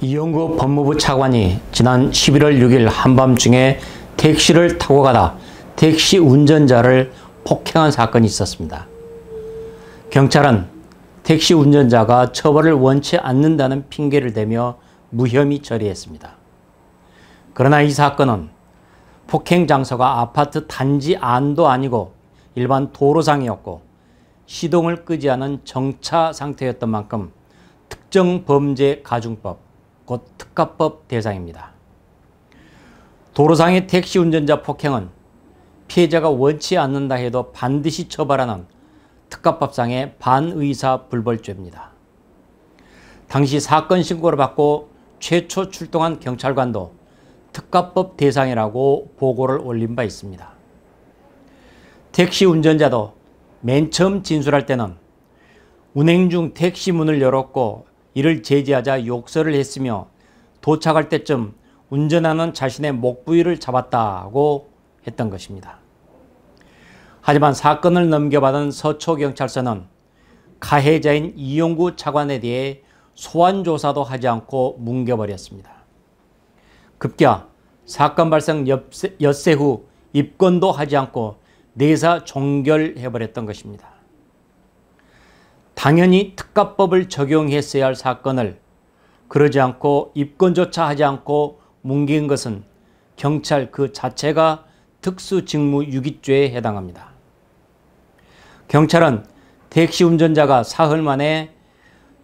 이용구 법무부 차관이 지난 11월 6일 한밤중에 택시를 타고 가다 택시 운전자를 폭행한 사건이 있었습니다. 경찰은 택시 운전자가 처벌을 원치 않는다는 핑계를 대며 무혐의 처리했습니다. 그러나 이 사건은 폭행 장소가 아파트 단지 안도 아니고 일반 도로상이었고 시동을 끄지 않은 정차 상태였던 만큼 특정범죄가중법, 곧 특가법 대상입니다. 도로상의 택시 운전자 폭행은 피해자가 원치 않는다 해도 반드시 처벌하는 특가법상의 반의사불벌죄입니다. 당시 사건 신고를 받고 최초 출동한 경찰관도 특가법 대상이라고 보고를 올린 바 있습니다. 택시 운전자도 맨 처음 진술할 때는 운행 중 택시 문을 열었고 이를 제지하자 욕설을 했으며 도착할 때쯤 운전하는 자신의 목 부위를 잡았다고 했던 것입니다. 하지만 사건을 넘겨받은 서초경찰서는 가해자인 이용구 차관에 대해 소환 조사도 하지 않고 뭉개버렸습니다. 급기야 사건 발생 엿새 후 입건도 하지 않고 내사 종결해버렸던 것입니다. 당연히 특가법을 적용했어야 할 사건을 그러지 않고 입건조차 하지 않고 뭉갠 것은 경찰 그 자체가 특수직무유기죄에 해당합니다. 경찰은 택시 운전자가 사흘 만에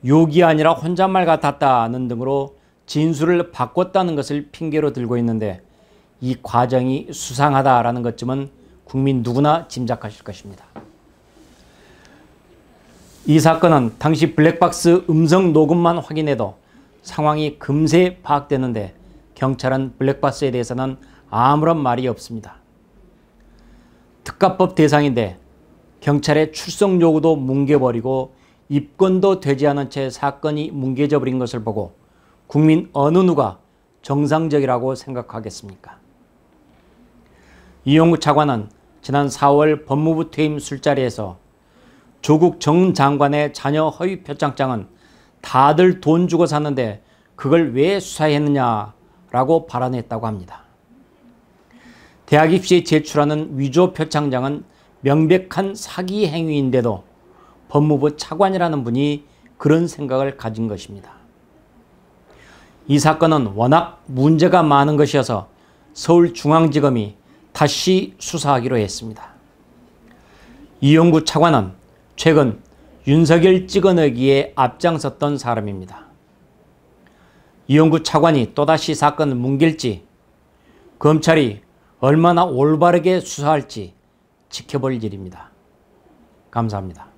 욕이 아니라 혼잣말 같았다는 등으로 진술을 바꿨다는 것을 핑계로 들고 있는데 이 과정이 수상하다라는 것쯤은 국민 누구나 짐작하실 것입니다. 이 사건은 당시 블랙박스 음성 녹음만 확인해도 상황이 금세 파악되는데 경찰은 블랙박스에 대해서는 아무런 말이 없습니다. 특가법 대상인데 경찰의 출석 요구도 뭉개버리고 입건도 되지 않은 채 사건이 뭉개져 버린 것을 보고 국민 어느 누가 정상적이라고 생각하겠습니까? 이용구 차관은 지난 4월 법무부 퇴임 술자리에서 조국 전 장관의 자녀 허위 표창장은 다들 돈 주고 샀는데 그걸 왜 수사했느냐라고 발언했다고 합니다. 대학 입시에 제출하는 위조 표창장은 명백한 사기 행위인데도 법무부 차관이라는 분이 그런 생각을 가진 것입니다. 이 사건은 워낙 문제가 많은 것이어서 서울중앙지검이 다시 수사하기로 했습니다. 이용구 차관은 최근 윤석열 찍어내기에 앞장섰던 사람입니다. 이용구 차관이 또다시 사건을 뭉갤지 검찰이 얼마나 올바르게 수사할지 지켜볼 일입니다. 감사합니다.